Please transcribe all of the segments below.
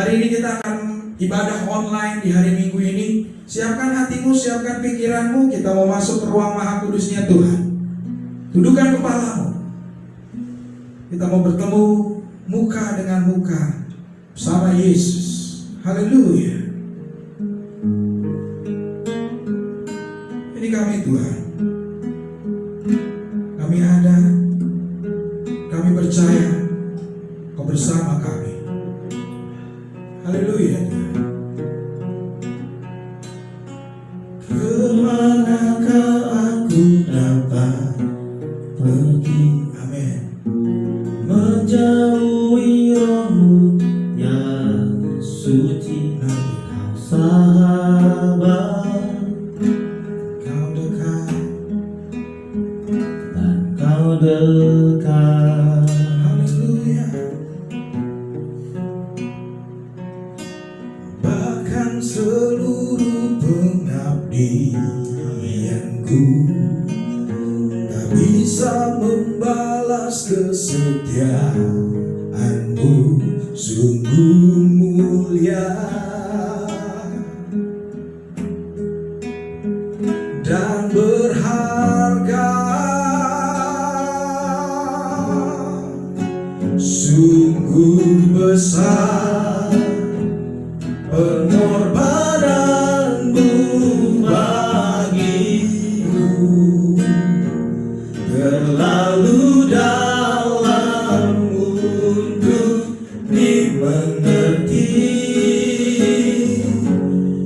Hari ini kita akan ibadah online di hari Minggu ini. Siapkan hatimu, siapkan pikiranmu. Kita mau masuk ke ruang Maha Kudusnya Tuhan. Tundukkan kepalamu. Kita mau bertemu muka dengan muka bersama Yesus. Haleluya. Ini kami Tuhan. Kami ada. Kami percaya Kau bersama kami. Haleluya. Kemanakah aku dapat pergi? Amin. Menjauhi rohmu yang suci. Kau sahabat, Kau dekat. dan kau dekat. Haleluya. Bahkan seluruh pengabdianku tak bisa membalas kesetiaanmu, sungguh mulia dan berharga, sungguh besar pengorbananmu bagiku, terlalu dalam untuk dimengerti,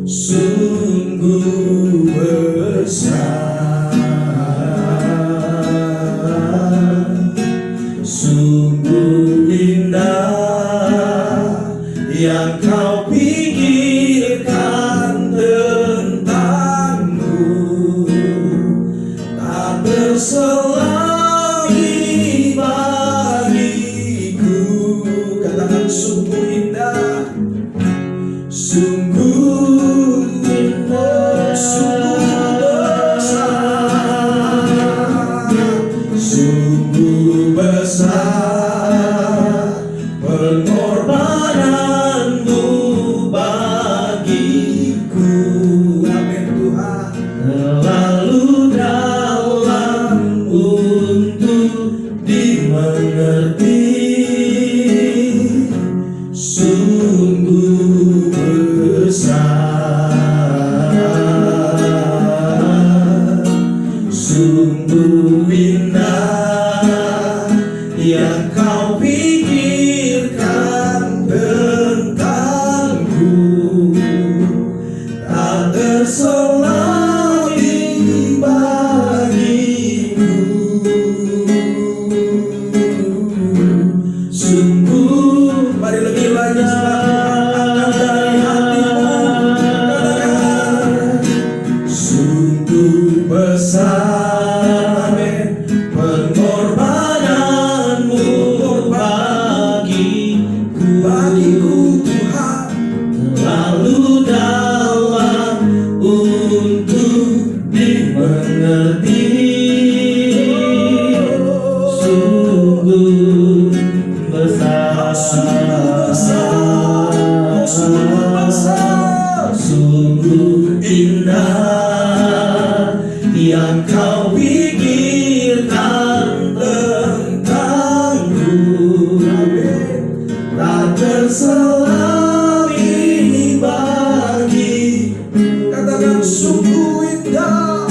sungguh besar, sungguh indah yang kau pikirkan tentangku, tak terselami bagiku. Katakan sungguh indah, sungguh indah, sungguh besar, sungguh besar pengorbananmu bagiku. Amin Tuhan. Terlalu dalam untuk dimengerti, sungguh besar, sungguh indah yang kau pikirkan tentangku, tak terselami bagiku, sungguh. Mari lebih lagi angkat dari hatimu, katakan sungguh besar, amin, pengorbananmu bagiku Tuhan, terlalu dalam untuk dimengerti, sungguh besar, sungguh indah yang kau pikirkan tentangku, tak terselami bagi. Katakan sungguh indah,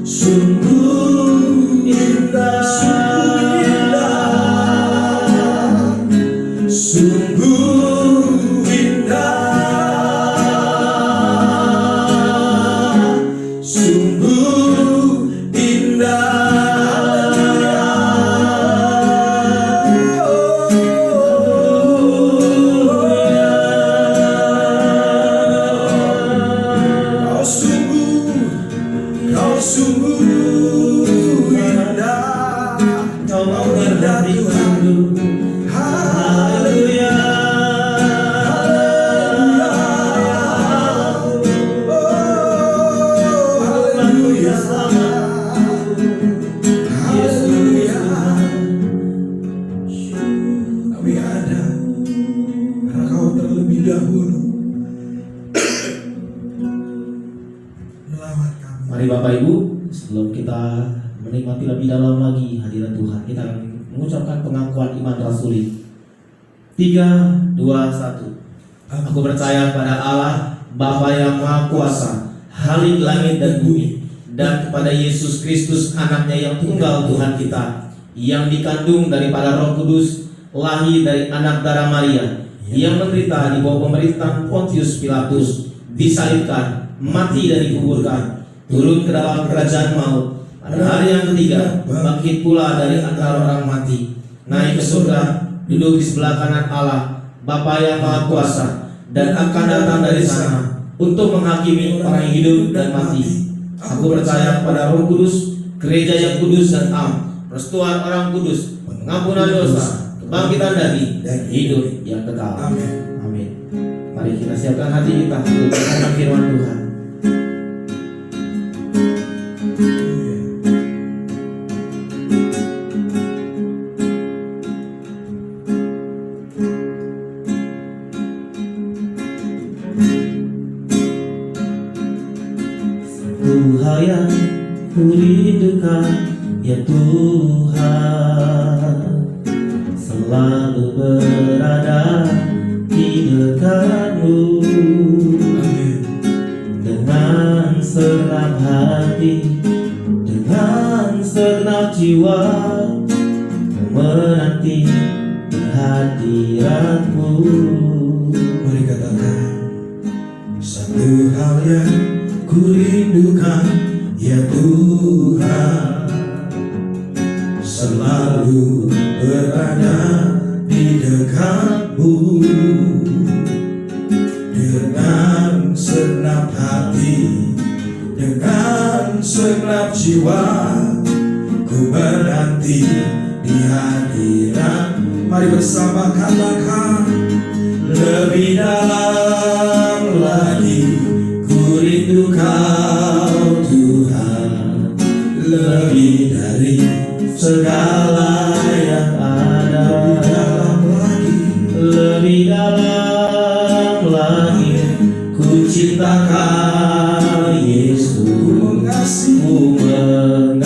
sungguh indah, sungguh indah, sungguh Kau melawat kami. Mari Bapak Ibu, sebelum kita menikmati lebih dalam lagi hadirat Tuhan, kita akan mengucapkan pengakuan iman rasuli. 3, 2, 1. Aku percaya pada Allah, Bapa yang Maha Kuasa, Halik langit dan bumi, dan kepada Yesus Kristus anaknya yang tunggal Tuhan kita, yang dikandung daripada Roh Kudus, lahir dari anak darah Maria, yang menderita di bawah pemerintahan Pontius Pilatus, disalibkan, mati dan dikuburkan, turun ke dalam kerajaan maut, pada hari yang ketiga bangkit pula dari antara orang mati, naik ke surga, duduk di sebelah kanan Allah, Bapa yang Maha Kuasa, dan akan datang dari sana untuk menghakimi orang yang hidup dan mati. Aku percaya pada Roh Kudus, gereja yang kudus dan am, persekutuan orang kudus, pengampunan dosa, kebangkitan dari dan hidup yang kekal. Amin. Amin. Mari kita siapkan hati kita untuk mendengar firman Tuhan. Tuhan yang kurindukan, ya Tuhan, selalu berada di dekatmu. Amin. Dengan segenap hati, dengan segenap jiwa, ku menanti kehadiratmu. Mari katakan, satu hal yang kurindukan, ya Tuhan, selalu berada di dekatmu. Dengan segenap hati, dengan segenap jiwa, ku menanti di hadirat. Mari bersama katakan, lebih dalam lagi ku rindu Kau Tuhan, lebih dari segala yang ada. Lebih dalam lagi ku cinta Kau Yesus, ku mengasihi.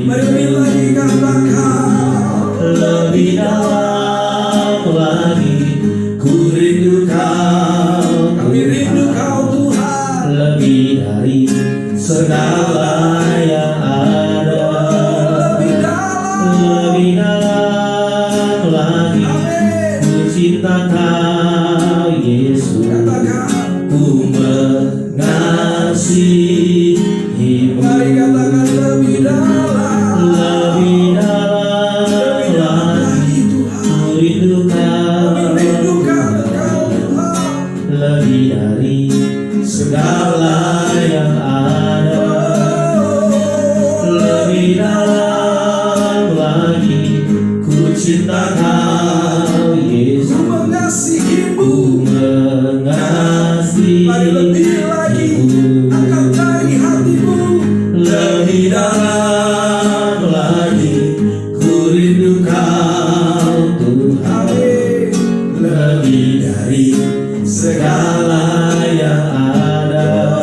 Mari lebih lagi katakan, lebih dalam lagi ku rindu Kau, kami rindu Kau Tuhan, lebih dari segala yang ada. Lebih dalam lagi ku cinta Kau Yesus, ku mengasihimu. mari katakan lebih dalam, Lebih dalam lagi ku rindu Kau, lebih dari segala yang ada. Lebih dalam lagi ku cinta Kau Yesus, ku mengasihimu. ku mengasihimu. Mari lebih lagi angkat dari hatimu, Lebih dalam lagi ku rindu Kau Tuhan, amin. lebih dari segala yang ada.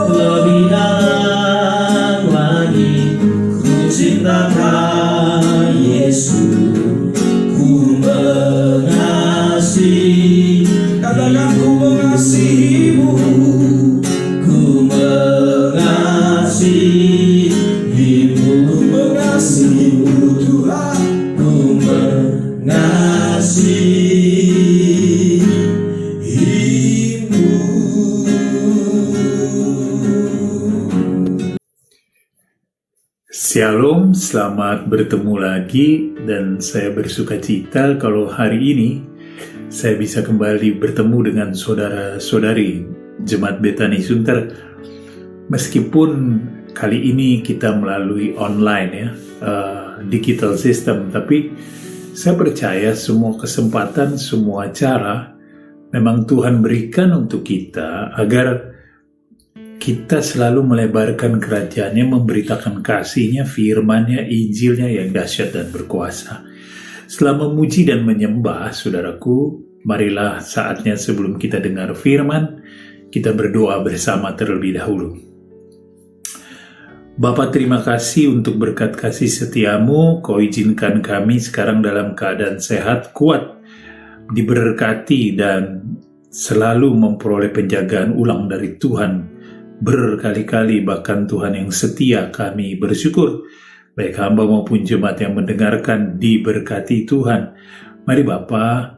Lebih dalam lagi ku cinta Kau Yesus, ku mengasihi. Katakan ku mengasihimu, Ku mengasihimu, ku mengasihimu Tuhan, ku mengasihimu. Shalom, selamat bertemu lagi dan saya bersuka cita kalau hari ini saya bisa kembali bertemu dengan saudara-saudari Jemaat Betani Sunter. Meskipun kali ini kita melalui online ya, digital system, tapi saya percaya semua kesempatan, semua cara memang Tuhan berikan untuk kita agar kita selalu melebarkan kerajaan-Nya, memberitakan kasih-Nya, firman-Nya, Injil-Nya yang dahsyat dan berkuasa. Setelah memuji dan menyembah, saudaraku, marilah saatnya sebelum kita dengar firman, Kita berdoa bersama terlebih dahulu. Bapa, terima kasih untuk berkat kasih setiamu. Kau izinkan kami sekarang dalam keadaan sehat, kuat, diberkati dan selalu memperoleh penjagaan ulang dari Tuhan berkali-kali, bahkan Tuhan yang setia. Kami bersyukur baik hamba maupun jemaat yang mendengarkan diberkati Tuhan. Mari Bapa,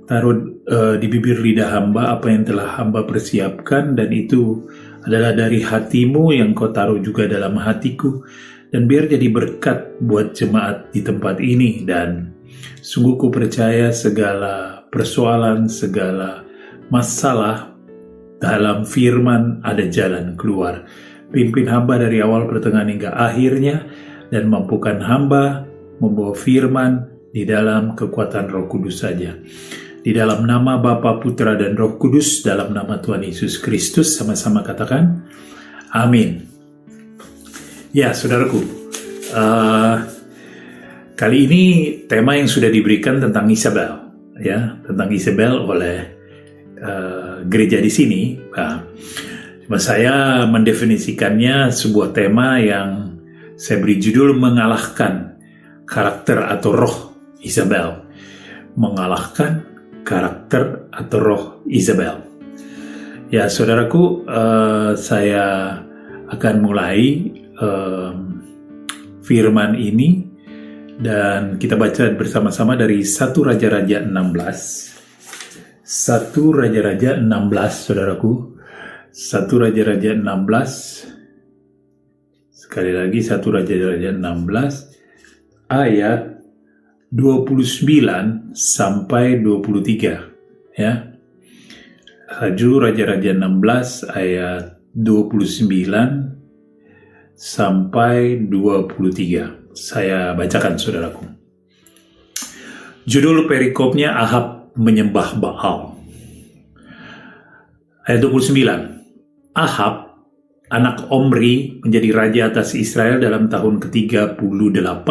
taruh di bibir lidah hamba apa yang telah hamba persiapkan, dan itu adalah dari hatimu yang kau taruh juga dalam hatiku, dan biar jadi berkat buat jemaat di tempat ini. Dan sungguh ku percaya segala persoalan, segala masalah dalam firman ada jalan keluar. Pimpin hamba dari awal, pertengahan hingga akhirnya, dan mampukan hamba membawa firman di dalam kekuatan Roh Kudus saja. Di dalam nama Bapa, Putra, dan Roh Kudus, dalam nama Tuhan Yesus Kristus, sama-sama katakan amin. Ya, saudaraku, kali ini tema yang sudah diberikan tentang Isabel, ya, tentang Isabel oleh gereja di sini. Cuma saya mendefinisikannya sebuah tema yang saya beri judul mengalahkan karakter atau roh Isabel. Mengalahkan karakter atau roh Isabel. Ya, saudaraku, saya akan mulai firman ini, dan kita baca bersama-sama dari 1 Raja-Raja 16. 1 Raja-Raja 16, saudaraku. 1 Raja-Raja 16. Sekali lagi 1 Raja-Raja 16 ayat 29 sampai 23, ya. Raja-Raja 16 ayat 29 sampai 23. Saya bacakan, saudaraku. Judul perikopnya Ahab menyembah Baal. Ayat 29. Ahab, anak Omri, menjadi raja atas Israel dalam tahun ke-38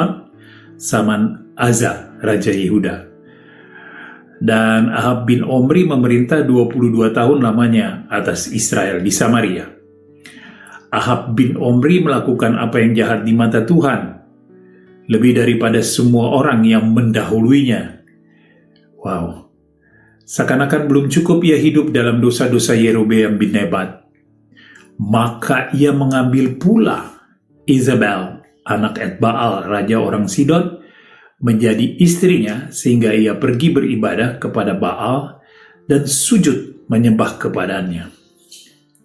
zaman Asa, Raja Yehuda. Dan Ahab bin Omri memerintah 22 tahun lamanya atas Israel di Samaria. Ahab bin Omri melakukan apa yang jahat di mata Tuhan, lebih daripada semua orang yang mendahuluinya. Wow. Seakan-akan belum cukup ia hidup dalam dosa-dosa Yerobeam bin Nebat, maka ia mengambil pula Isabel, anak Etbaal, raja orang Sidon, menjadi istrinya, sehingga ia pergi beribadah kepada Baal dan sujud menyembah kepadanya.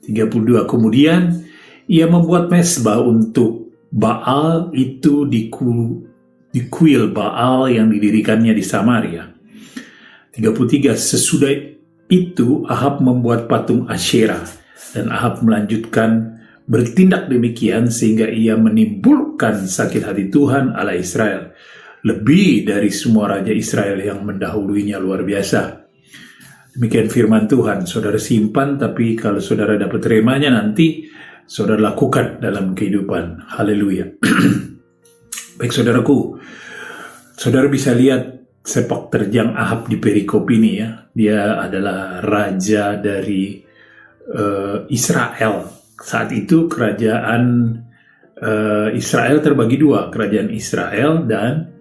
32. Kemudian ia membuat mezbah untuk Baal itu di kuil Baal yang didirikannya di Samaria. 33. Sesudah itu Ahab membuat patung Asyerah, dan Ahab melanjutkan bertindak demikian sehingga ia menimbulkan sakit hati Tuhan Allah Israel, lebih dari semua raja Israel yang mendahuluinya. Luar biasa. Demikian firman Tuhan. Saudara simpan, tapi kalau saudara dapat remanya nanti saudara lakukan dalam kehidupan. Haleluya. Baik, saudaraku, saudara bisa lihat sepak terjang Ahab di perikop ini, ya. Dia adalah raja dari Israel. Saat itu kerajaan Israel terbagi dua, kerajaan Israel dan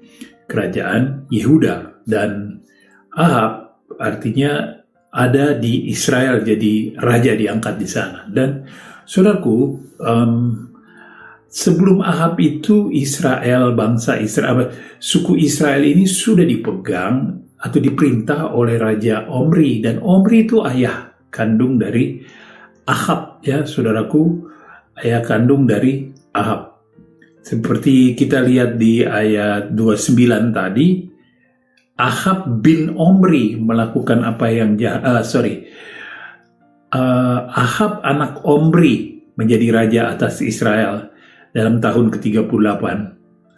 kerajaan Yehuda. Dan Ahab artinya ada di Israel, jadi raja diangkat di sana. Dan saudaraku, sebelum Ahab itu Israel, bangsa Israel, suku Israel ini sudah dipegang atau diperintah oleh Raja Omri, dan Omri itu ayah kandung dari Ahab, ya saudaraku, ayah kandung dari Ahab. Seperti kita lihat di ayat 29 tadi, Ahab bin Omri melakukan apa yang Ahab anak Omri menjadi raja atas Israel dalam tahun ke-38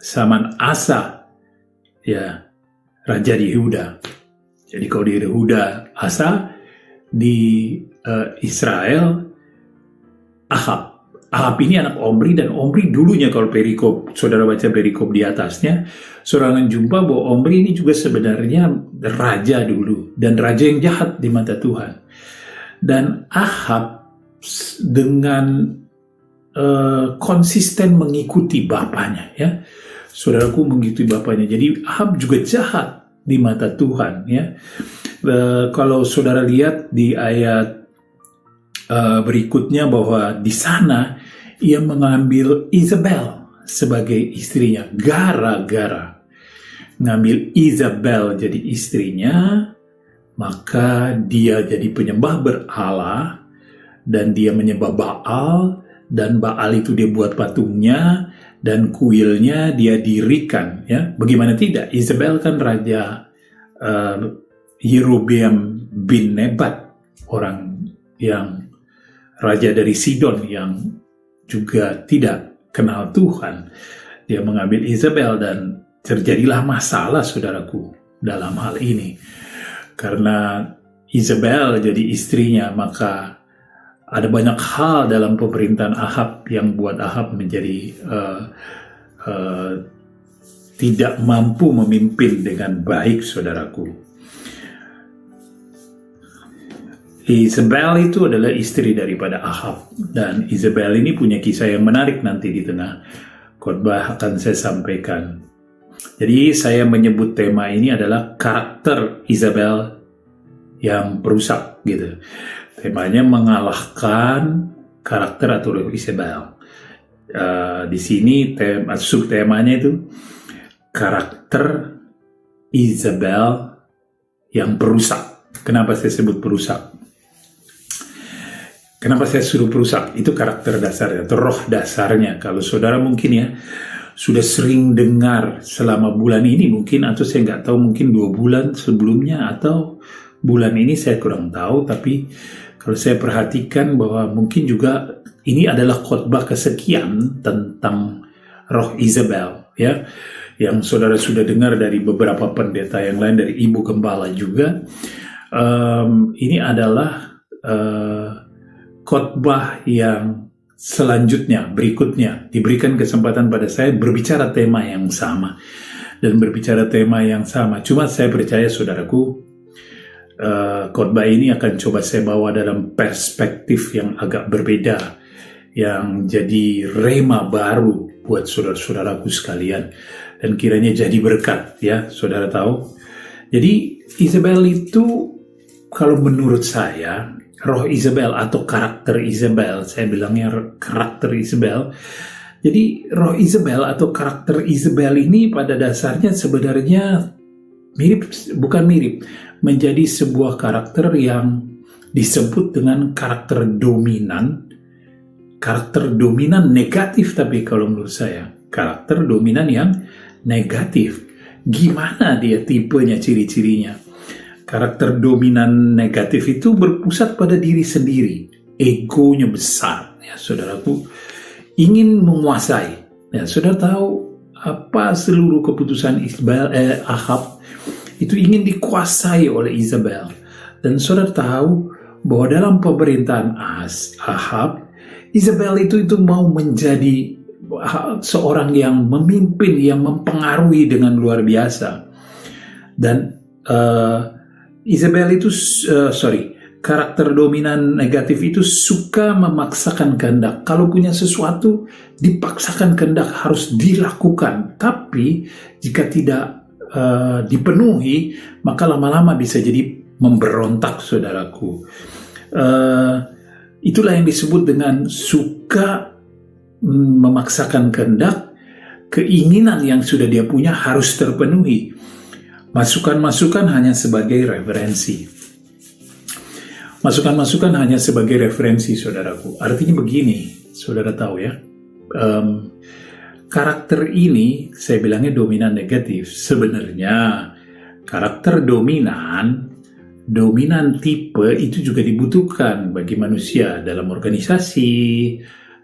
zaman Asa, ya, raja di Yehuda. Jadi kalau di Yehuda Asa, di Israel Ahab. Ahab ini anak Omri, dan Omri dulunya, kalau perikop, saudara baca perikop di atasnya, saudara akan jumpa bahwa Omri ini juga sebenarnya raja dulu, dan raja yang jahat di mata Tuhan. Dan Ahab dengan konsisten mengikuti bapaknya, ya. Saudaraku, mengikuti bapaknya. Jadi Ahab juga jahat di mata Tuhan, ya. Kalau saudara lihat di ayat berikutnya bahwa di sana ia mengambil Isabel sebagai istrinya, gara-gara ngambil Isabel jadi istrinya, maka dia jadi penyembah berhala dan dia menyembah Baal, dan Baal itu dia buat patungnya dan kuilnya dia dirikan, ya. Bagaimana tidak? Isabel kan raja Yerobeam bin Nebat, orang yang raja dari Sidon yang juga tidak kenal Tuhan. Dia mengambil Isabel dan terjadilah masalah, saudaraku, dalam hal ini. Karena Isabel jadi istrinya, maka ada banyak hal dalam pemerintahan Ahab yang buat Ahab menjadi tidak mampu memimpin dengan baik, saudaraku. Isabel itu adalah istri daripada Ahab, dan Isabel ini punya kisah yang menarik, nanti di tengah khotbah akan saya sampaikan. Jadi saya menyebut tema ini adalah karakter Isabel yang perusak, gitu. Temanya mengalahkan karakter atau Isabel. Di sini subtemanya itu karakter Isabel yang perusak. Kenapa saya sebut perusak? Kenapa saya suruh perusak? Itu karakter dasarnya atau roh dasarnya. Kalau saudara mungkin ya sudah sering dengar selama bulan ini mungkin, atau saya nggak tahu, mungkin 2 bulan sebelumnya atau bulan ini saya kurang tahu, tapi kalau saya perhatikan bahwa mungkin juga ini adalah khotbah kesekian tentang roh Isabel, ya, yang saudara sudah dengar dari beberapa pendeta yang lain, dari ibu gembala juga. Ini adalah khotbah yang selanjutnya, berikutnya diberikan kesempatan pada saya berbicara tema yang sama dan berbicara tema yang sama. Cuma saya percaya, saudaraku, khotbah ini akan coba saya bawa dalam perspektif yang agak berbeda, yang jadi rema baru buat saudara-saudaraku sekalian, dan kiranya jadi berkat, ya. Saudara tahu, jadi Isabel itu, kalau menurut saya, roh Isabel atau karakter Isabel, saya bilangnya karakter Isabel. Jadi roh Isabel atau karakter Isabel ini pada dasarnya sebenarnya menjadi sebuah karakter yang disebut dengan karakter dominan negatif. Tapi kalau menurut saya, karakter dominan yang negatif. Gimana dia tipenya, ciri-cirinya? Karakter dominan negatif itu berpusat pada diri sendiri, egonya besar, ya saudaraku, ingin menguasai. Ya, saudara tahu apa seluruh keputusan Ahab itu ingin dikuasai oleh Isabel. Dan saudara tahu bahwa dalam pemerintahan Ahab, Isabel itu mau menjadi seorang yang memimpin, yang mempengaruhi dengan luar biasa. Dan Isabel itu, karakter dominan negatif itu suka memaksakan kehendak. Kalau punya sesuatu, dipaksakan kehendak harus dilakukan. Tapi jika tidak dipenuhi, maka lama-lama bisa jadi memberontak, saudaraku. Itulah yang disebut dengan suka memaksakan kehendak. Keinginan yang sudah dia punya harus terpenuhi. Masukan-masukan hanya sebagai referensi. Masukan-masukan hanya sebagai referensi, saudaraku. Artinya begini, saudara tahu ya. Karakter ini, saya bilangnya dominan negatif. Sebenarnya, karakter dominan tipe itu juga dibutuhkan bagi manusia dalam organisasi,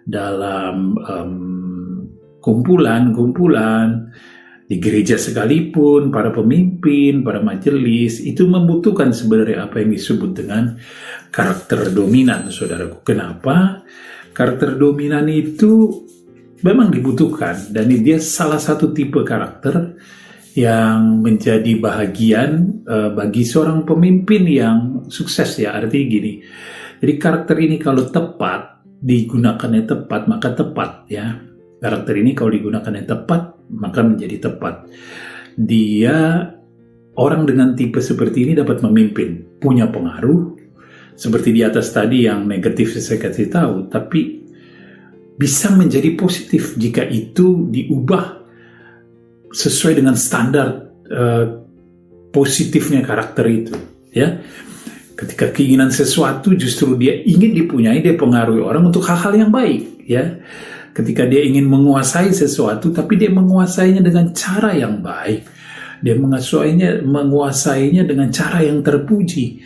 dalam kumpulan, di gereja sekalipun, para pemimpin, para majelis, itu membutuhkan sebenarnya apa yang disebut dengan karakter dominan, saudaraku. Kenapa? Karakter dominan itu memang dibutuhkan, dan dia salah satu tipe karakter yang menjadi bahagian bagi seorang pemimpin yang sukses, ya. Artinya gini, Jadi karakter ini kalau tepat, digunakannya tepat, maka tepat ya. Karakter ini kalau digunakannya tepat, maka menjadi tepat. Dia, orang dengan tipe seperti ini dapat memimpin, punya pengaruh, seperti di atas tadi yang negatif saya kasih tahu, tapi bisa menjadi positif jika itu diubah sesuai dengan standar positifnya karakter itu ya. Ketika keinginan sesuatu justru dia ingin dipunyai, dia pengaruhi orang untuk hal-hal yang baik ya. Ketika dia ingin menguasai sesuatu, tapi dia menguasainya dengan cara yang baik, dia menguasainya dengan cara yang terpuji.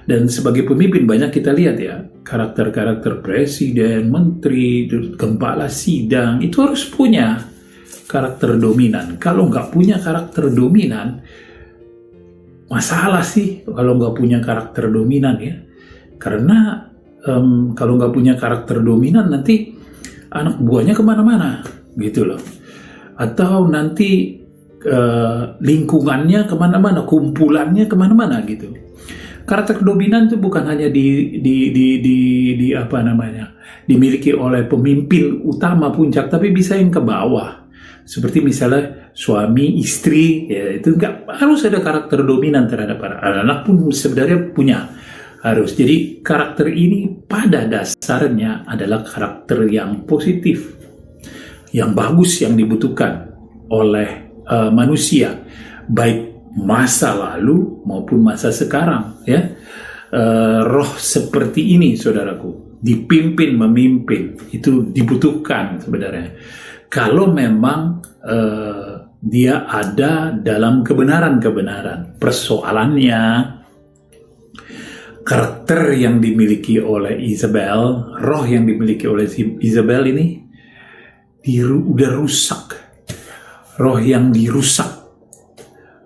Dan sebagai pemimpin banyak kita lihat ya, karakter-karakter presiden, menteri, gembala sidang itu harus punya karakter dominan. Kalau nggak punya karakter dominan, masalah sih kalau nggak punya karakter dominan ya. Karena kalau nggak punya karakter dominan nanti anak buahnya kemana-mana gitu loh. Atau nanti lingkungannya kemana-mana, kumpulannya kemana-mana gitu. Karakter dominan itu bukan hanya di apa namanya, dimiliki oleh pemimpin utama puncak, tapi bisa yang ke bawah. Seperti misalnya suami, istri, ya itu nggak harus ada karakter dominan terhadap anak pun sebenarnya punya harus. Jadi karakter ini pada dasarnya adalah karakter yang positif, yang bagus, yang dibutuhkan oleh manusia, baik masa lalu maupun masa sekarang ya. Roh seperti ini saudaraku, dipimpin, memimpin, itu dibutuhkan sebenarnya kalau memang dia ada dalam kebenaran-kebenaran. Persoalannya karakter yang dimiliki oleh Isabel, roh yang dimiliki oleh Isabel ini udah rusak. Roh yang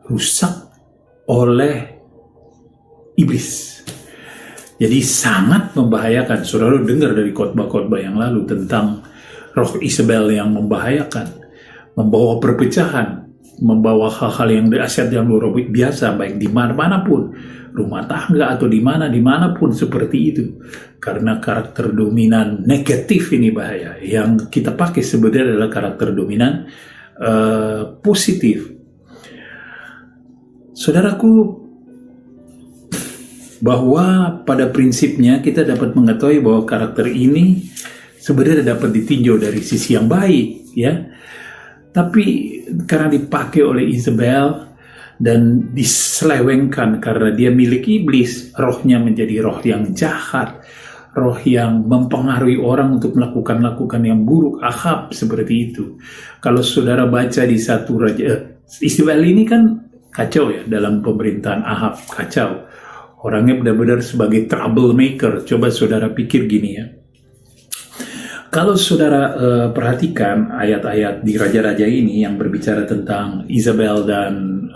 rusak oleh iblis. Jadi sangat membahayakan. Saudara dengar dari khotbah-khotbah yang lalu tentang roh Isabel yang membahayakan, membawa perpecahan, membawa hal-hal yang dahsyat yang luar biasa, baik di mana-mana pun, rumah tangga atau dimanapun seperti itu. Karena karakter dominan negatif ini bahaya. Yang kita pakai sebenarnya adalah karakter dominan positif. Saudaraku, bahwa pada prinsipnya kita dapat mengetahui bahwa karakter ini sebenarnya dapat ditinjau dari sisi yang baik, ya. Tapi karena dipakai oleh Isabel dan diselewengkan karena dia milik iblis, rohnya menjadi roh yang jahat, roh yang mempengaruhi orang untuk melakukan yang buruk. Ahab seperti itu. Kalau saudara baca di satu raja, Isabel ini kan kacau ya dalam pemerintahan Ahab, kacau. Orangnya benar-benar sebagai troublemaker. Coba saudara pikir gini ya. Kalau saudara perhatikan ayat-ayat di Raja-Raja ini yang berbicara tentang Isabel dan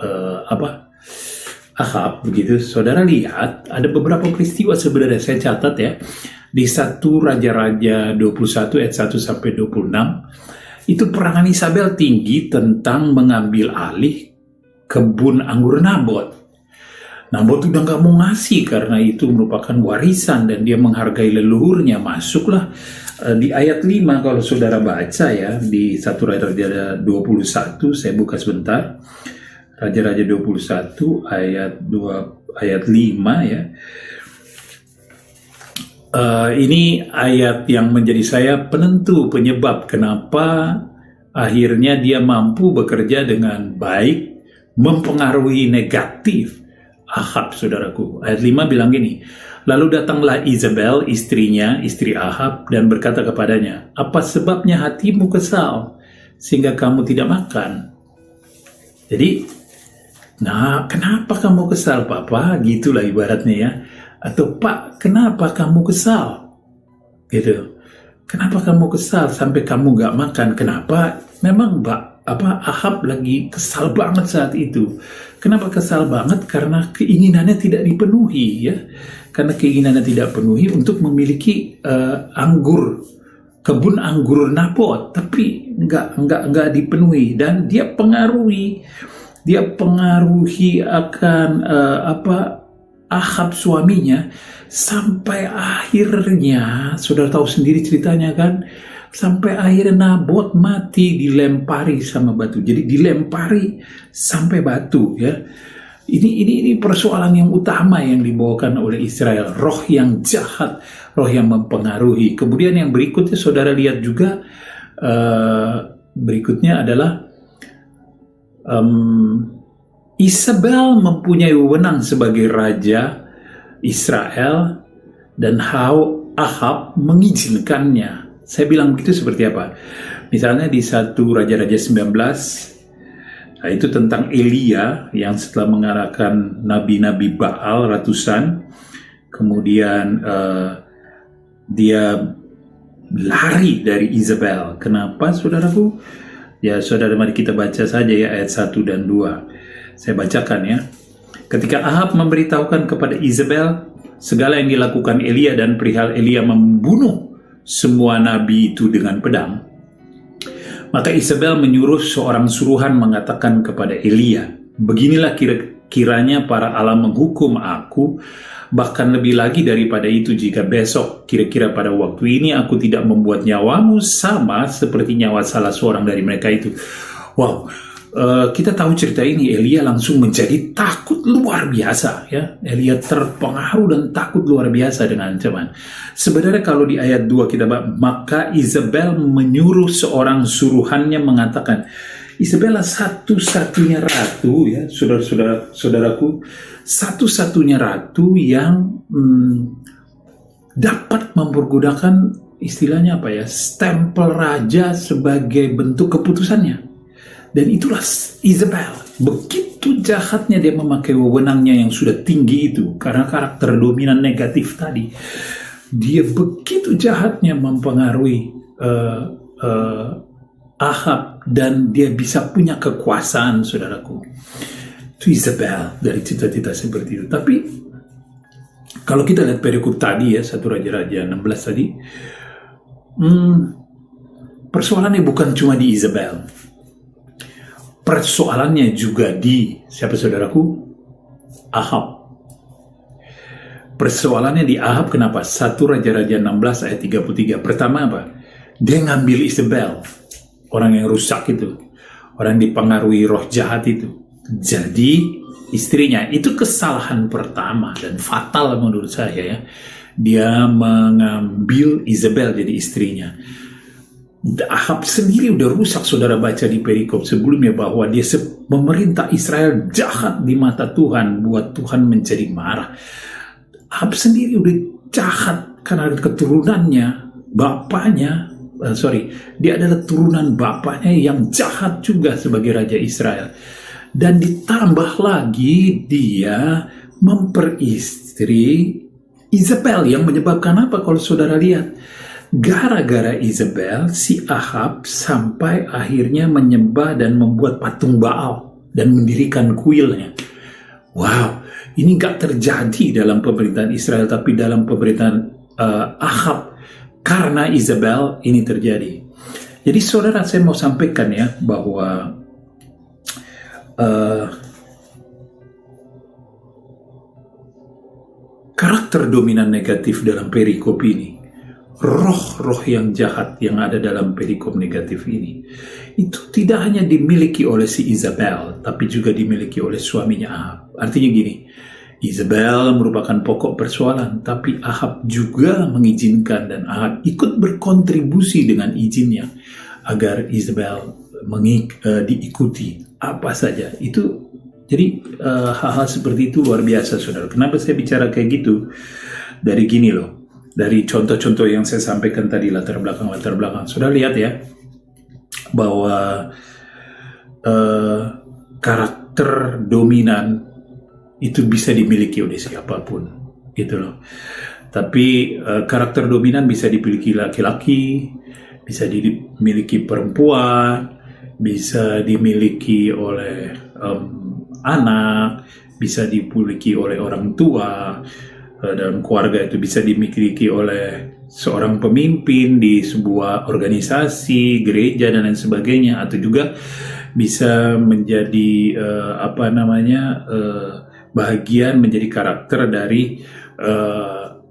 Ahab, begitu, saudara lihat ada beberapa peristiwa sebenarnya saya catat ya. Di 1 Raja-Raja 21 ayat 1 sampai 26, itu perangan Isabel tinggi tentang mengambil alih kebun anggur Nabot. Nabot udah gak mau ngasih karena itu merupakan warisan dan dia menghargai leluhurnya. Masuklah di ayat 5 kalau saudara baca ya, di 1 Raja-Raja 21, saya buka sebentar. Raja-Raja 21 ayat 5 ya. Ini ayat yang menjadi saya penentu penyebab kenapa akhirnya dia mampu bekerja dengan baik, mempengaruhi negatif Ahab, saudaraku. Ayat 5 bilang gini, lalu datanglah Isabel, istrinya, istri Ahab, dan berkata kepadanya, apa sebabnya hatimu kesal, sehingga kamu tidak makan? Jadi, nah, kenapa kamu kesal, Papa? Gitulah ibaratnya ya. Atau, Pak, kenapa kamu kesal? Gitu. Kenapa kamu kesal sampai kamu gak makan? Kenapa? Memang, Ahab lagi kesal banget saat itu. Kenapa kesal banget? Karena keinginannya tidak dipenuhi ya. Karena keinginannya tidak penuhi untuk memiliki kebun anggur Nabot, tapi nggak dipenuhi dan dia pengaruhi akan Ahab suaminya, sampai akhirnya, saudara tahu sendiri ceritanya kan, sampai akhirnya Nabot mati dilempari sama batu. Jadi dilempari sampai batu ya. Ini persoalan yang utama yang dibawakan oleh Israel, roh yang jahat, roh yang mempengaruhi. Kemudian yang berikutnya saudara lihat juga, berikutnya adalah Isabel mempunyai wewenang sebagai raja Israel dan Ahab mengizinkannya. Saya bilang begitu seperti apa? Misalnya di 1 Raja-Raja 19, nah itu tentang Elia yang setelah mengalahkan nabi-nabi Baal ratusan, kemudian dia lari dari Isabel. Kenapa, saudaraku? Ya, saudara, mari kita baca saja ya ayat 1 dan 2. Saya bacakan ya. Ketika Ahab memberitahukan kepada Isabel segala yang dilakukan Elia dan perihal Elia membunuh semua nabi itu dengan pedang, maka Isabel menyuruh seorang suruhan mengatakan kepada Elia, beginilah kiranya para Allah menghukum aku, bahkan lebih lagi daripada itu jika besok kira-kira pada waktu ini aku tidak membuat nyawamu sama seperti nyawa salah seorang dari mereka itu. Wow, kita tahu cerita ini. Elia langsung menjadi takut luar biasa ya. Elia terpengaruh dan takut luar biasa dengan ancaman. Sebenarnya kalau di ayat 2 kita maka Isabel menyuruh seorang suruhannya mengatakan, Isabel satu-satunya ratu ya, saudaraku, satu-satunya ratu yang dapat mempergunakan istilahnya apa ya, stempel raja sebagai bentuk keputusannya. Dan itulah Isabel. Begitu jahatnya dia memakai wewenangnya yang sudah tinggi itu karena karakter dominan negatif tadi. Dia begitu jahatnya mempengaruhi Ahab dan dia bisa punya kekuasaan, saudaraku. Itu Isabel dari cita-cita seperti itu. Tapi kalau kita lihat perikop tadi ya, 1 Raja-Raja 16 tadi, persoalannya bukan cuma di Isabel. Persoalannya juga di siapa, saudaraku? Ahab. Persoalannya di Ahab. Kenapa? 1 Raja-Raja 16 ayat 33. Pertama apa? Dia ngambil Isabel, orang yang rusak itu, orang yang dipengaruhi roh jahat itu, jadi istrinya. Itu kesalahan pertama dan fatal menurut saya ya. Dia mengambil Isabel jadi istrinya. Ahab sendiri udah rusak, saudara baca di perikop sebelumnya bahwa dia memerintah Israel jahat di mata Tuhan, buat Tuhan menjadi marah. Ahab sendiri udah jahat karena keturunannya, bapaknya, dia adalah turunan bapaknya yang jahat juga sebagai raja Israel. Dan ditambah lagi dia memperistri Isabel, yang menyebabkan apa kalau saudara lihat? Gara-gara Isabel, si Ahab sampai akhirnya menyembah dan membuat patung Baal dan mendirikan kuilnya. Wow, ini gak terjadi dalam pemerintahan Israel, tapi dalam pemerintahan Ahab. Karena Isabel ini terjadi. Jadi saudara, saya mau sampaikan ya bahwa karakter dominan negatif dalam perikop ini, roh-roh yang jahat yang ada dalam perikop negatif ini, itu tidak hanya dimiliki oleh si Isabel, tapi juga dimiliki oleh suaminya Ahab. Artinya gini, Isabel merupakan pokok persoalan, tapi Ahab juga mengizinkan dan Ahab ikut berkontribusi dengan izinnya agar Isabel diikuti apa saja. Itu jadi hal-hal seperti itu luar biasa, saudara. Kenapa saya bicara kayak gitu? Dari gini loh. Dari contoh-contoh yang saya sampaikan tadi, latar belakang. Sudah lihat ya, bahwa karakter dominan itu bisa dimiliki oleh siapapun, gitu loh. Tapi karakter dominan bisa dimiliki laki-laki, bisa dimiliki perempuan, bisa dimiliki oleh anak, bisa dimiliki oleh orang tua. Dalam keluarga itu bisa dimiliki oleh seorang pemimpin di sebuah organisasi, gereja dan lain sebagainya, atau juga bisa menjadi bagian menjadi karakter dari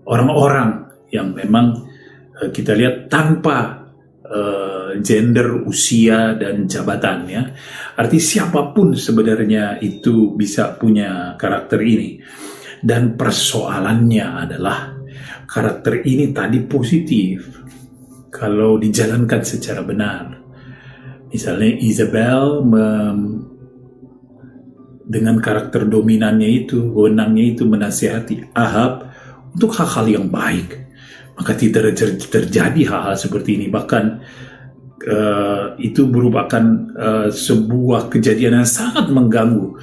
orang-orang yang memang kita lihat tanpa gender, usia, dan jabatan ya. Arti siapapun sebenarnya itu bisa punya karakter ini. Dan persoalannya adalah karakter ini tadi positif kalau dijalankan secara benar. Misalnya Isabel dengan karakter dominannya itu, wewenangnya itu menasihati Ahab untuk hal-hal yang baik, maka tidak terjadi hal-hal seperti ini. Bahkan itu merupakan sebuah kejadian yang sangat mengganggu,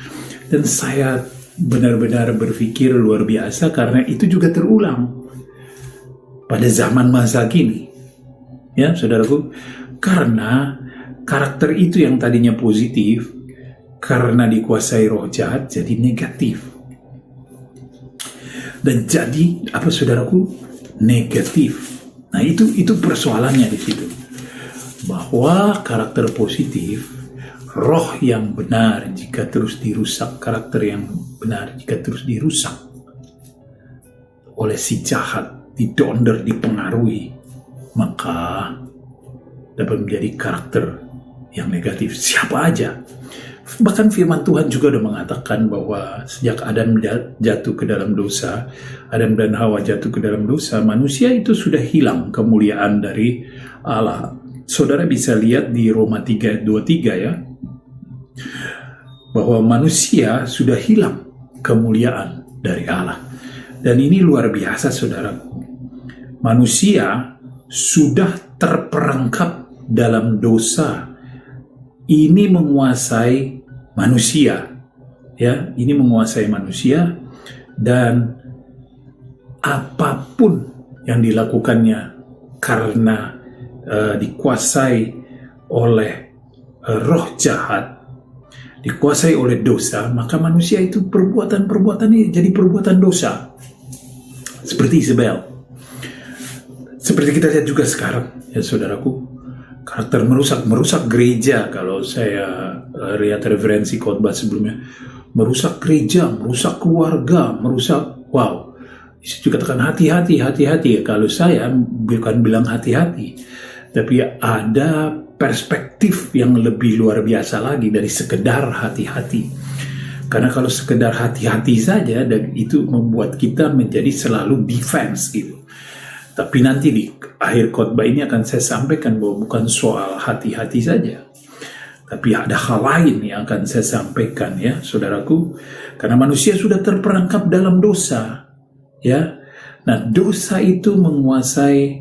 dan saya benar-benar berpikir luar biasa karena itu juga terulang pada zaman masa kini ya saudaraku, karena karakter itu yang tadinya positif karena dikuasai roh jahat jadi negatif. Dan jadi apa saudaraku? Negatif. Nah itu persoalannya di situ. Bahwa karakter positif, roh yang benar jika terus dirusak, karakter yang benar jika terus dirusak oleh si jahat, didonder, dipengaruhi, maka dapat menjadi karakter yang negatif. Siapa aja. Bahkan firman Tuhan juga sudah mengatakan bahwa sejak Adam jatuh ke dalam dosa, Adam dan Hawa jatuh ke dalam dosa, manusia itu sudah hilang kemuliaan dari Allah. Saudara bisa lihat di Roma 3:23 ya, bahwa manusia sudah hilang kemuliaan dari Allah. Dan ini luar biasa saudara. Manusia sudah terperangkap dalam dosa. Ini menguasai manusia, ya. Ini menguasai manusia, dan apapun yang dilakukannya karena dikuasai oleh roh jahat, dikuasai oleh dosa, maka manusia itu perbuatan ini jadi perbuatan dosa. Seperti Isabel. Seperti kita lihat juga sekarang, ya saudaraku. Karakter merusak gereja. Kalau saya lihat referensi khotbah sebelumnya, merusak gereja, merusak keluarga, merusak, wow. Disitu katakan hati-hati. Kalau saya bukan bilang hati-hati, tapi ada perspektif yang lebih luar biasa lagi dari sekedar hati-hati. Karena kalau sekedar hati-hati saja, dan itu membuat kita menjadi selalu defense gitu. Tapi nanti di akhir khotbah ini akan saya sampaikan bahwa bukan soal hati-hati saja, tapi ada hal lain yang akan saya sampaikan ya saudaraku. Karena manusia sudah terperangkap dalam dosa ya. Nah dosa itu menguasai,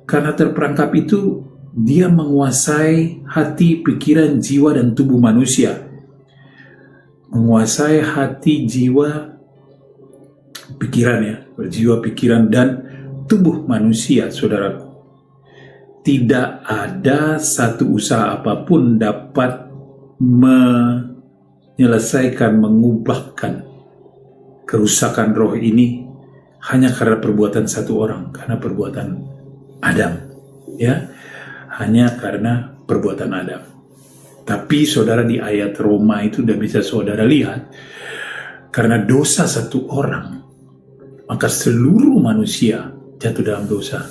karena terperangkap itu dia menguasai hati, pikiran, jiwa, dan tubuh manusia. Menguasai hati, jiwa, pikiran ya, jiwa, pikiran, dan tubuh manusia, saudaraku. Tidak ada satu usaha apapun dapat menyelesaikan, mengubahkan kerusakan roh ini hanya karena perbuatan satu orang, karena perbuatan Adam, ya, hanya karena perbuatan Adam. Tapi saudara, di ayat Roma itu udah bisa saudara lihat, karena dosa satu orang, maka seluruh manusia jatuh dalam dosa.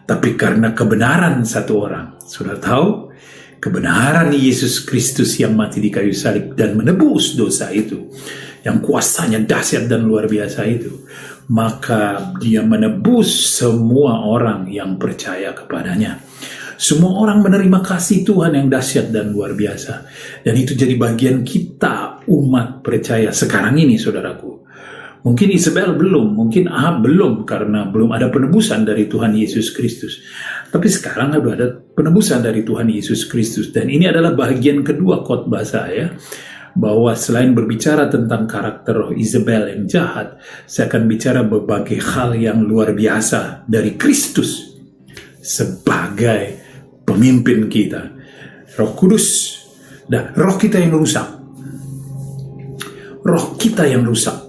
Tapi karena kebenaran satu orang, saudara tahu, kebenaran Yesus Kristus yang mati di kayu salib dan menebus dosa itu, yang kuasanya dahsyat dan luar biasa itu, maka dia menebus semua orang yang percaya kepadanya. Semua orang menerima kasih Tuhan yang dahsyat dan luar biasa. Dan itu jadi bagian kita, umat percaya sekarang ini, saudaraku. Mungkin Isabel belum, mungkin Ahab belum, karena belum ada penebusan dari Tuhan Yesus Kristus. Tapi sekarang ada penebusan dari Tuhan Yesus Kristus. Dan ini adalah bagian kedua khotbah saya, bahwa selain berbicara tentang karakter roh Isabel yang jahat, saya akan bicara berbagai hal yang luar biasa dari Kristus sebagai pemimpin kita. Roh Kudus, dan roh kita yang rusak. Roh kita yang rusak.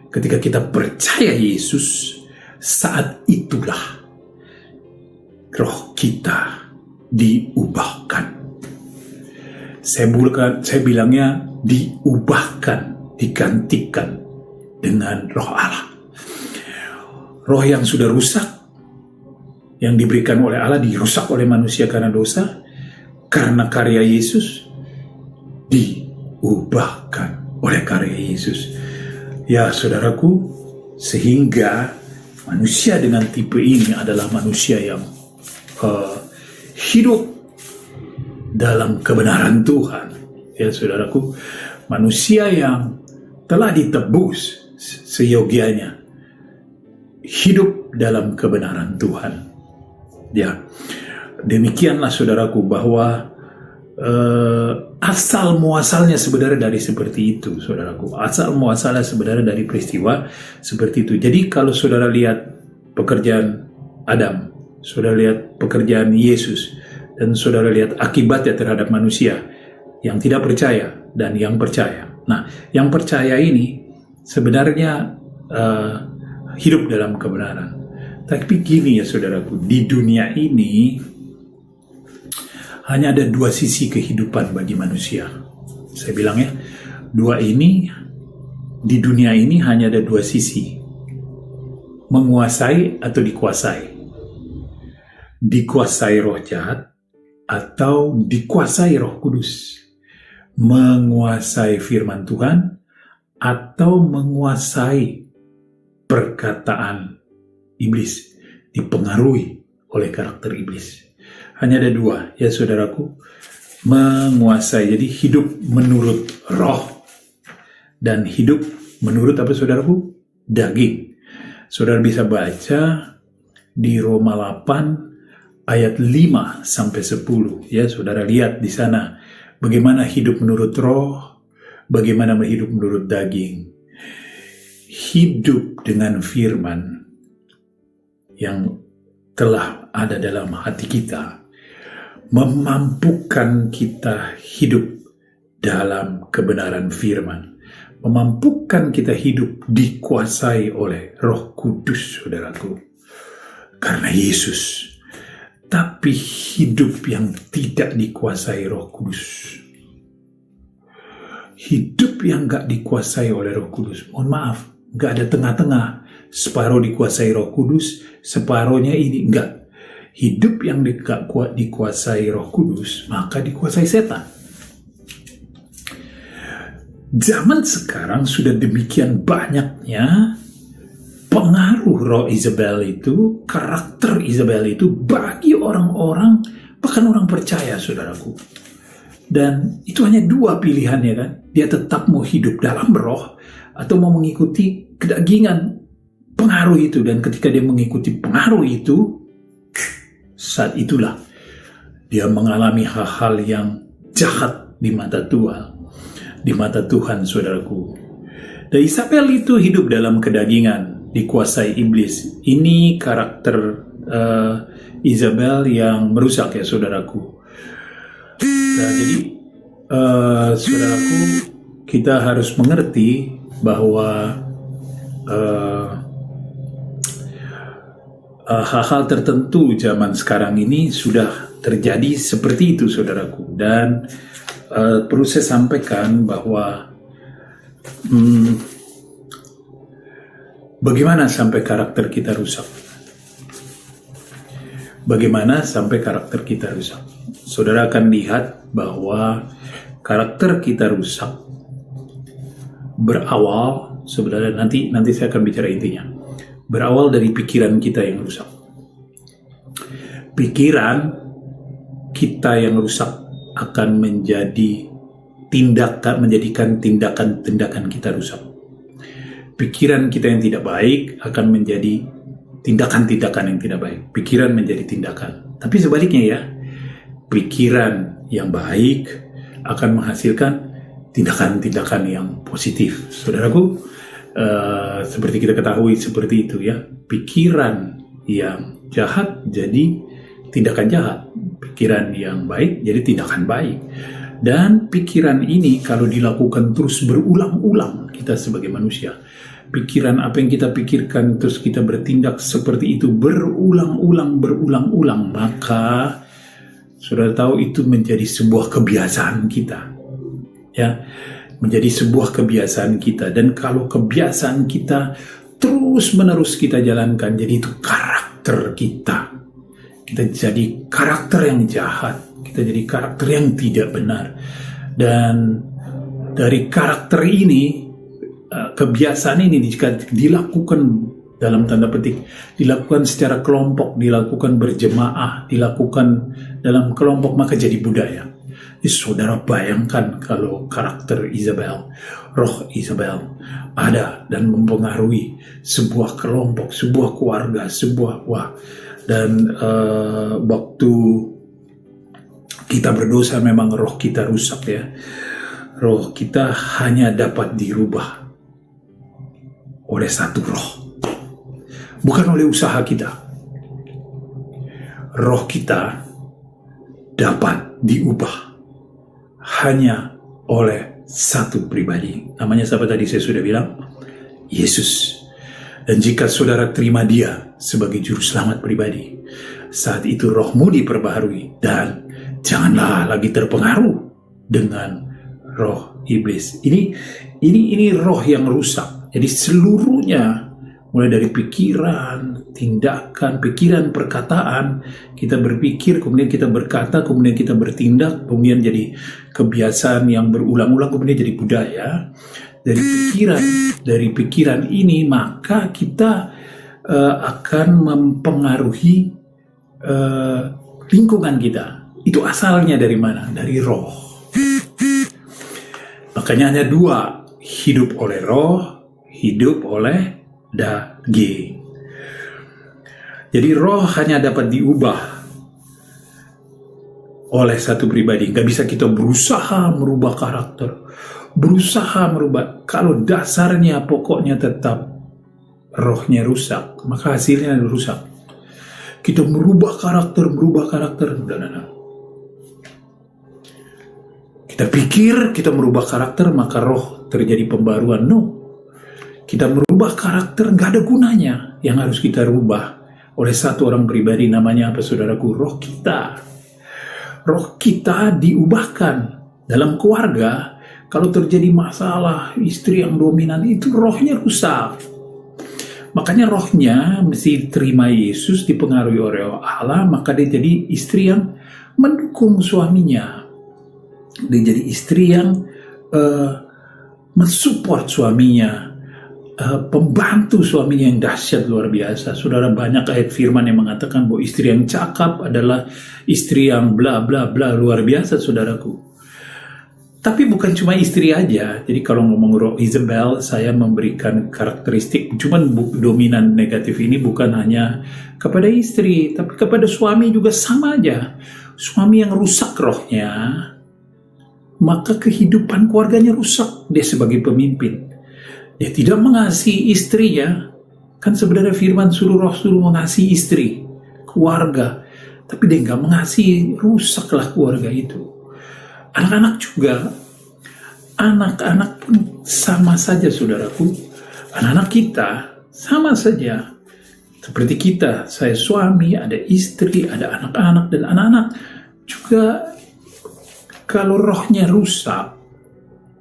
Ketika kita percaya Yesus, saat itulah roh kita diubahkan. Saya bilangnya diubahkan, digantikan dengan Roh Allah. Roh yang sudah rusak, yang diberikan oleh Allah, dirusak oleh manusia karena dosa, karena karya Yesus, diubahkan oleh karya Yesus. Ya saudaraku, sehingga manusia dengan tipe ini adalah manusia yang hidup dalam kebenaran Tuhan. Ya saudaraku, manusia yang telah ditebus seyogianya, hidup dalam kebenaran Tuhan. Ya, demikianlah saudaraku, bahwa asal muasalnya sebenarnya dari seperti itu, saudaraku. Asal muasalnya sebenarnya dari peristiwa seperti itu. Jadi kalau saudara lihat pekerjaan Adam, saudara lihat pekerjaan Yesus, dan saudara lihat akibatnya terhadap manusia yang tidak percaya dan yang percaya. Nah, yang percaya ini sebenarnya hidup dalam kebenaran. Tapi gini ya saudaraku, di dunia ini hanya ada dua sisi kehidupan bagi manusia. Saya bilang ya, di dunia ini hanya ada dua sisi. Menguasai atau dikuasai. Dikuasai roh jahat atau dikuasai Roh Kudus. Menguasai firman Tuhan atau menguasai perkataan iblis, dipengaruhi oleh karakter iblis. Hanya ada dua, ya saudaraku, menguasai. Jadi hidup menurut roh dan hidup menurut apa saudaraku? Daging. Saudara bisa baca di Roma 8 ayat 5 sampai 10. Ya, saudara lihat di sana bagaimana hidup menurut roh, bagaimana hidup menurut daging. Hidup dengan firman yang telah ada dalam hati kita memampukan kita hidup dalam kebenaran firman, memampukan kita hidup dikuasai oleh Roh Kudus, saudaraku, karena Yesus. Tapi hidup yang tidak dikuasai Roh Kudus, hidup yang gak dikuasai oleh Roh Kudus, mohon maaf, gak ada tengah-tengah, separuh dikuasai Roh Kudus, separuhnya ini enggak. Hidup yang dikuasai Roh Kudus, maka dikuasai setan. Zaman sekarang sudah demikian banyaknya pengaruh roh Isabel itu, karakter Isabel itu bagi orang-orang, bahkan orang percaya, saudaraku. Dan itu hanya dua pilihannya kan. Dia tetap mau hidup dalam roh atau mau mengikuti kedagingan pengaruh itu. Dan ketika dia mengikuti pengaruh itu, saat itulah dia mengalami hal-hal yang jahat di mata Tuhan, saudaraku. Dan Isabel itu hidup dalam kedagingan, dikuasai iblis. Ini karakter Isabel yang merusak ya, saudaraku. Nah, jadi saudaraku, kita harus mengerti bahwa hal-hal tertentu zaman sekarang ini sudah terjadi seperti itu, saudaraku. Dan perlu saya sampaikan bahwa bagaimana sampai karakter kita rusak. Bagaimana sampai karakter kita rusak. Saudara akan lihat bahwa karakter kita rusak berawal, sebenarnya nanti saya akan bicara intinya. Berawal dari pikiran kita yang rusak. Pikiran kita yang rusak akan menjadikan tindakan kita rusak. Pikiran kita yang tidak baik akan menjadi tindakan-tindakan yang tidak baik. Pikiran menjadi tindakan. Tapi sebaliknya ya, pikiran yang baik akan menghasilkan tindakan-tindakan yang positif. Saudaraku, seperti kita ketahui seperti itu ya. Pikiran yang jahat jadi tindakan jahat. Pikiran yang baik jadi tindakan baik. Dan pikiran ini kalau dilakukan terus berulang-ulang, kita sebagai manusia, pikiran apa yang kita pikirkan terus kita bertindak seperti itu berulang-ulang, maka saudara tahu itu menjadi sebuah kebiasaan kita. Ya. menjadi sebuah kebiasaan kita. Dan kalau kebiasaan kita terus-menerus kita jalankan, jadi itu karakter kita. Kita jadi karakter yang jahat, kita jadi karakter yang tidak benar. Dan dari karakter ini, kebiasaan ini jika dilakukan dalam tanda petik, dilakukan secara kelompok, dilakukan berjemaah, dilakukan dalam kelompok, maka jadi budaya. Jadi saudara bayangkan kalau karakter Isabel, roh Isabel ada dan mempengaruhi sebuah kelompok, sebuah keluarga, dan waktu kita berdosa memang roh kita rusak ya. Roh kita hanya dapat dirubah oleh satu roh, bukan oleh usaha kita. Roh kita dapat diubah hanya oleh satu pribadi. Namanya siapa tadi saya sudah bilang? Yesus. Dan jika saudara terima dia sebagai juru selamat pribadi, saat itu rohmu diperbaharui dan janganlah lagi terpengaruh dengan roh iblis. Ini roh yang rusak. Jadi seluruhnya, mulai dari pikiran, tindakan, pikiran, perkataan, kita berpikir, kemudian kita berkata, kemudian kita bertindak, kemudian jadi kebiasaan yang berulang-ulang, kemudian jadi budaya. Dari pikiran ini, maka kita akan mempengaruhi lingkungan kita. Itu asalnya dari mana? Dari roh. Makanya hanya dua, hidup oleh roh, hidup oleh daging. Jadi roh hanya dapat diubah oleh satu pribadi. Gak bisa kita berusaha merubah karakter, berusaha merubah. Kalau dasarnya pokoknya tetap rohnya rusak, maka hasilnya rusak. Kita merubah karakter. Kita pikir kita merubah karakter, maka roh terjadi pembaruan. No. Kita merubah karakter, gak ada gunanya. Yang harus kita rubah oleh satu orang pribadi, namanya apa saudaraku? Roh kita. Roh kita diubahkan. Dalam keluarga, kalau terjadi masalah, istri yang dominan, itu rohnya rusak. Makanya rohnya mesti terima Yesus, dipengaruhi oleh Allah, maka dia jadi istri yang mendukung suaminya. Dia jadi istri yang mensupport suaminya, pembantu suaminya yang dahsyat luar biasa. Saudara, banyak ayat firman yang mengatakan bahwa istri yang cakap adalah istri yang bla bla bla, luar biasa saudaraku. Tapi bukan cuma istri aja. Jadi kalau ngomong roh Isabel, saya memberikan karakteristik, cuman dominan negatif ini bukan hanya kepada istri, tapi kepada suami juga sama aja. Suami yang rusak rohnya, maka kehidupan keluarganya rusak. Dia sebagai pemimpin, dia tidak mengasihi istrinya. Kan sebenarnya firman suruh mengasihi istri, keluarga. Tapi dia nggak mengasihi, rusaklah keluarga itu. Anak-anak juga. Anak-anak pun sama saja saudaraku. Anak-anak kita sama saja. Seperti kita, saya suami, ada istri, ada anak-anak. Dan anak-anak juga kalau rohnya rusak,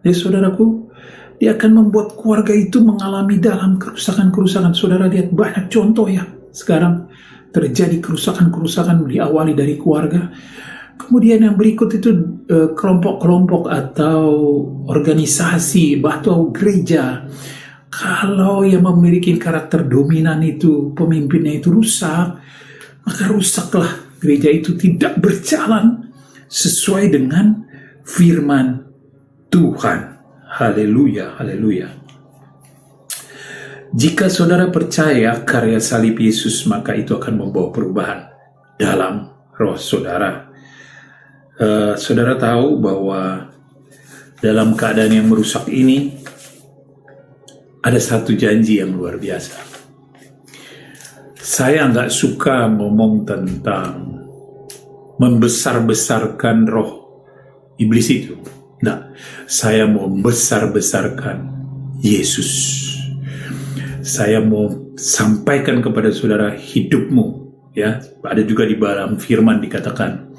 ya saudaraku, dia akan membuat keluarga itu mengalami dalam kerusakan-kerusakan. Saudara lihat banyak contoh ya. Sekarang terjadi kerusakan-kerusakan diawali dari keluarga. Kemudian yang berikut itu kelompok-kelompok atau organisasi, atau gereja. Kalau yang memiliki karakter dominan itu, pemimpinnya itu rusak, maka rusaklah gereja itu, tidak berjalan sesuai dengan firman Tuhan. Haleluya, haleluya. Jika saudara percaya karya salib Yesus, maka itu akan membawa perubahan dalam roh saudara. Saudara tahu bahwa dalam keadaan yang merusak ini ada satu janji yang luar biasa. Saya nggak suka ngomong tentang membesar-besarkan roh iblis itu. Nah, saya mau membesar-besarkan Yesus. Saya mau sampaikan kepada saudara hidupmu, ya. Ada juga di dalam firman dikatakan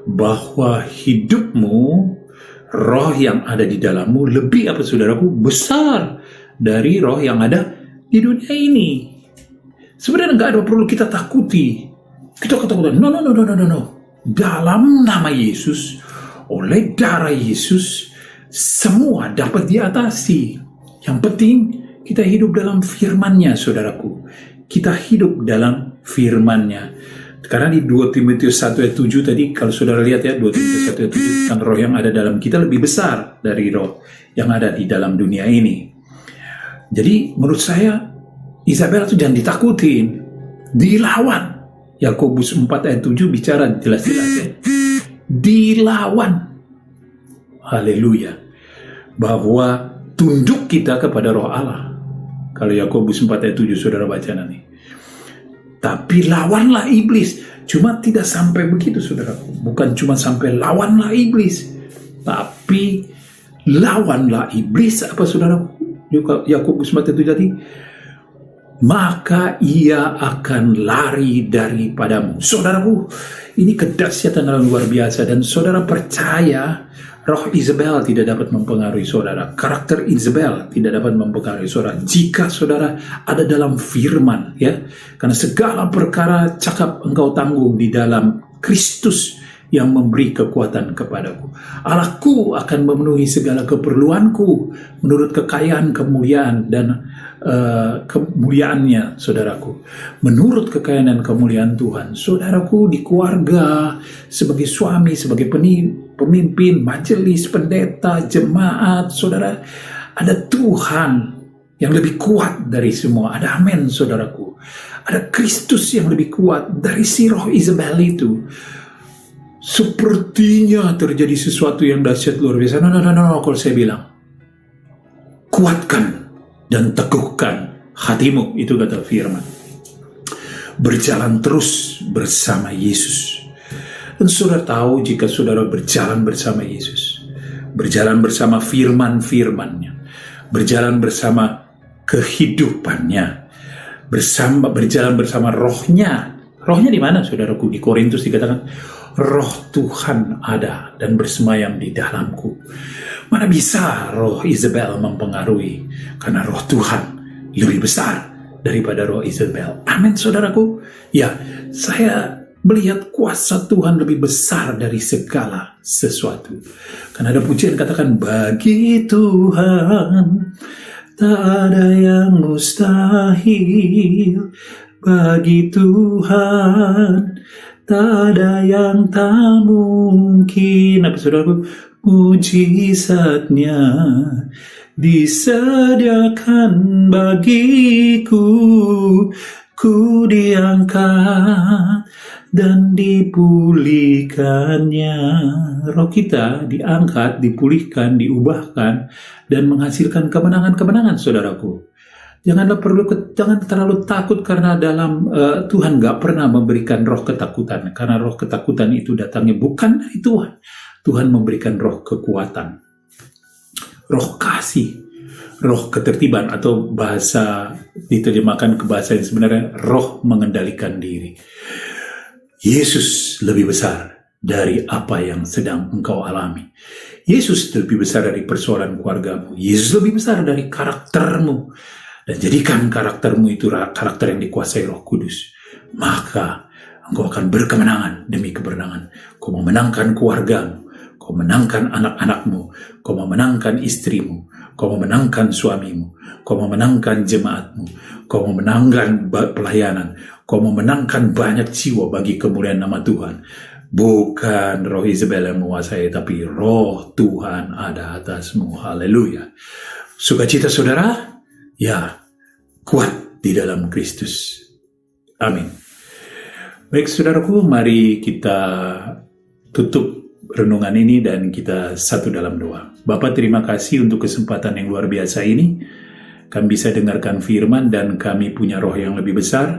bahwa hidupmu roh yang ada di dalammu lebih apa saudaraku? Besar dari roh yang ada di dunia ini. Sebenarnya nggak ada perlu kita takuti. Kita ketakutan. No. Dalam nama Yesus, oleh darah Yesus, semua dapat diatasi. Yang penting kita hidup dalam firman-Nya, saudaraku. Kita hidup dalam firman-Nya. Karena di 2 Timotius 1 ayat 7 tadi, kalau saudara lihat ya, 2 Timotius 1 ayat 7, tentang roh yang ada dalam kita lebih besar dari roh yang ada di dalam dunia ini. Jadi menurut saya, Isabel itu jangan ditakutin, dilawan. Yakobus 4 ayat 7 bicara jelas-jelas ya. Dilawan. Haleluya. Bahwa tunduk kita kepada roh Allah. Kalau Yakobus 4 ayat 7 saudara baca nanti. Tapi lawanlah iblis. Cuma tidak sampai begitu saudaraku. Bukan cuma sampai lawanlah iblis. Tapi lawanlah iblis. Apa saudaraku? Yakobus 4 ayat 7 tadi. Maka ia akan lari daripadamu. Saudaraku, ini kedahsyatan yang luar biasa. Dan saudara percaya roh Isabel tidak dapat mempengaruhi saudara. Karakter Isabel tidak dapat mempengaruhi saudara. Jika saudara ada dalam firman, ya, karena segala perkara cakap engkau tanggung di dalam Kristus yang memberi kekuatan kepadaku. Allahku akan memenuhi segala keperluanku menurut kekayaan, kemuliaan, dan kemuliaannya, saudaraku. Menurut kekayaan dan kemuliaan Tuhan, saudaraku, di keluarga, sebagai suami, sebagai pemimpin, majelis, pendeta, jemaat, saudara, ada Tuhan yang lebih kuat dari semua. Ada amin, saudaraku. Ada Kristus yang lebih kuat dari si roh Isabel itu. Sepertinya terjadi sesuatu yang dahsyat luar biasa. No, kalau saya bilang, kuatkan dan teguhkan hatimu, itu kata firman. Berjalan terus bersama Yesus. Dan saudara tahu, jika saudara berjalan bersama Yesus, berjalan bersama firman-firman-Nya, berjalan bersama kehidupannya, berjalan bersama rohnya. Rohnya di mana, saudaraku? Di Korintus dikatakan, roh Tuhan ada dan bersemayam di dalamku. Mana bisa roh Isabel mempengaruhi? Karena roh Tuhan lebih besar daripada roh Isabel. Amin, saudaraku. Ya, saya melihat kuasa Tuhan lebih besar dari segala sesuatu. Karena ada pujian katakan, bagi Tuhan tak ada yang mustahil. Bagi Tuhan tak ada yang tak mungkin. Apa saudaraku? Mujizatnya disediakan bagiku. Ku diangkat dan dipulihkannya. Roh kita diangkat, dipulihkan, diubahkan, dan menghasilkan kemenangan-kemenangan, saudaraku. Jangan terlalu takut karena dalam Tuhan gak pernah memberikan roh ketakutan. Karena roh ketakutan itu datangnya bukan dari Tuhan. Tuhan memberikan roh kekuatan, roh kasih, roh ketertiban, atau bahasa diterjemahkan ke bahasa yang sebenarnya roh mengendalikan diri. Yesus lebih besar dari apa yang sedang engkau alami. Yesus lebih besar dari persoalan keluargamu. Yesus lebih besar dari karaktermu. Dan jadikan karaktermu itu karakter yang dikuasai Roh Kudus. Maka engkau akan berkemenangan demi kemenangan. Kau memenangkan keluargamu. Kau memenangkan anak-anakmu. Kau memenangkan istrimu. Kau memenangkan suamimu. Kau memenangkan jemaatmu. Kau memenangkan pelayanan. Kau memenangkan banyak jiwa bagi kemuliaan nama Tuhan. Bukan roh Isabel yang menguasai, tapi roh Tuhan ada atasmu. Haleluya. Sukacita saudara? Ya, kuat di dalam Kristus. Amin. Baik saudaraku, mari kita tutup renungan ini dan kita satu dalam doa. Bapa, terima kasih untuk kesempatan yang luar biasa ini. Kami bisa dengarkan firman dan kami punya roh yang lebih besar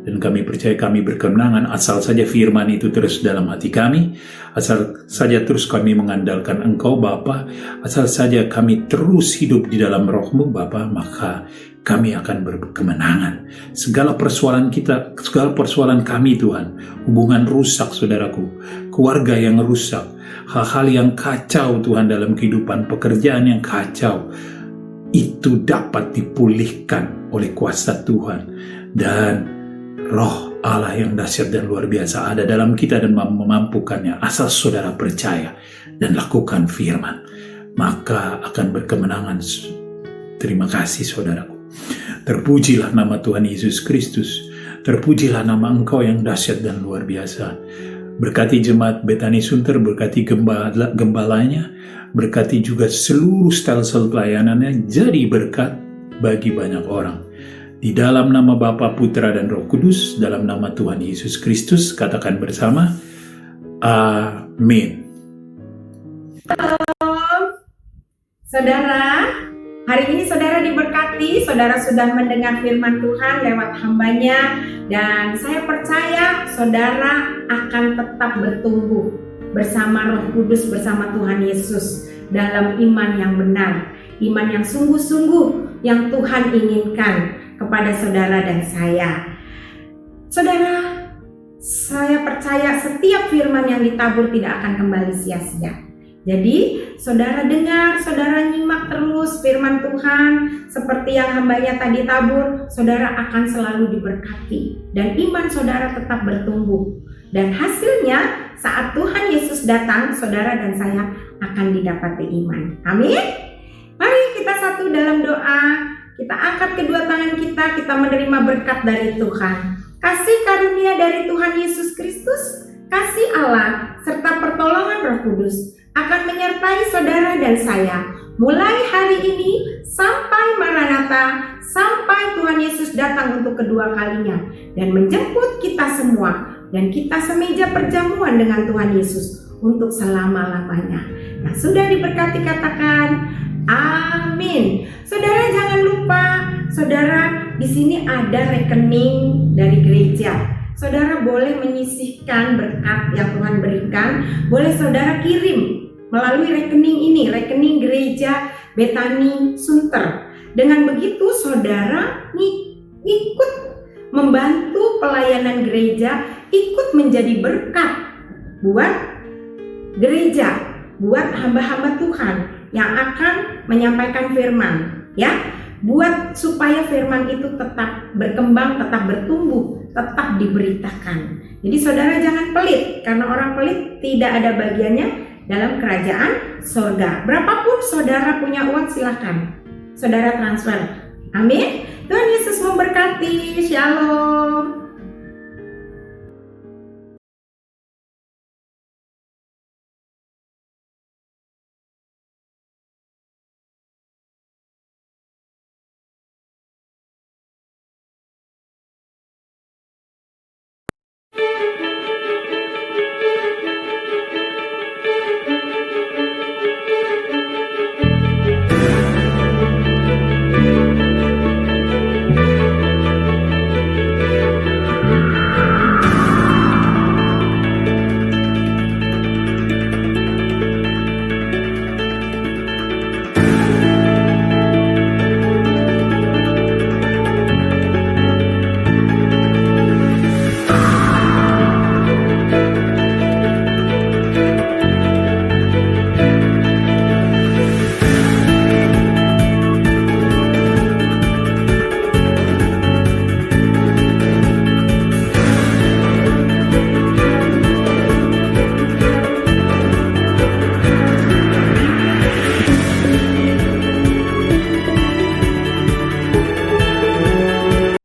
Dan kami percaya kami berkemenangan asal saja firman itu terus dalam hati kami, asal saja terus kami mengandalkan Engkau Bapa, asal saja kami terus hidup di dalam roh-Mu Bapa, maka kami akan berkemenangan. Segala persoalan kita, segala persoalan kami Tuhan, hubungan rusak saudaraku, keluarga yang rusak, hal-hal yang kacau Tuhan dalam kehidupan, pekerjaan yang kacau, itu dapat dipulihkan oleh kuasa Tuhan. Dan Roh Allah yang dahsyat dan luar biasa ada dalam kita dan memampukannya. Asal saudara percaya dan lakukan firman, maka akan berkemenangan. Terima kasih saudaraku. Terpujilah nama Tuhan Yesus Kristus. Terpujilah nama Engkau yang dahsyat dan luar biasa. Berkati jemaat Betani Sunter, berkati gembalanya, berkati juga seluruh stelsel pelayanannya, jadi berkat bagi banyak orang. Di dalam nama Bapa, Putra, dan Roh Kudus, dalam nama Tuhan Yesus Kristus, katakan bersama, amin. Saudara, hari ini saudara diberkati, saudara sudah mendengar firman Tuhan lewat hambanya, dan saya percaya saudara akan tetap bertumbuh bersama Roh Kudus, bersama Tuhan Yesus dalam iman yang benar, iman yang sungguh-sungguh yang Tuhan inginkan kepada saudara dan saya. Saudara, saya percaya setiap firman yang ditabur tidak akan kembali sia-sia. Jadi, saudara dengar, saudara nyimak terus firman Tuhan, seperti yang hambanya tadi tabur, saudara akan selalu diberkati. Dan iman saudara tetap bertumbuh. Dan hasilnya, saat Tuhan Yesus datang, saudara dan saya akan didapati iman. Amin. Mari kita satu dalam doa. Kita angkat kedua tangan kita menerima berkat dari Tuhan. Kasih karunia dari Tuhan Yesus Kristus, kasih Allah, serta pertolongan Roh Kudus akan menyertai saudara dan saya mulai hari ini sampai Maranatha, sampai Tuhan Yesus datang untuk kedua kalinya dan menjemput kita semua, dan kita semeja perjamuan dengan Tuhan Yesus untuk selama-lamanya. Nah, sudah diberkati, katakan amin. Saudara jangan lupa, saudara di sini ada rekening dari gereja. Saudara boleh menyisihkan berkat yang Tuhan berikan, boleh saudara kirim melalui rekening ini, rekening gereja Betani Sunter. Dengan begitu saudara ikut membantu pelayanan gereja, ikut menjadi berkat buat gereja, buat hamba-hamba Tuhan yang akan menyampaikan firman, ya, buat supaya firman itu tetap berkembang, tetap bertumbuh, tetap diberitakan. Jadi saudara jangan pelit, karena orang pelit tidak ada bagiannya dalam kerajaan surga. Berapapun saudara punya uang, silakan saudara transfer. Amin. Tuhan Yesus memberkati. Shalom.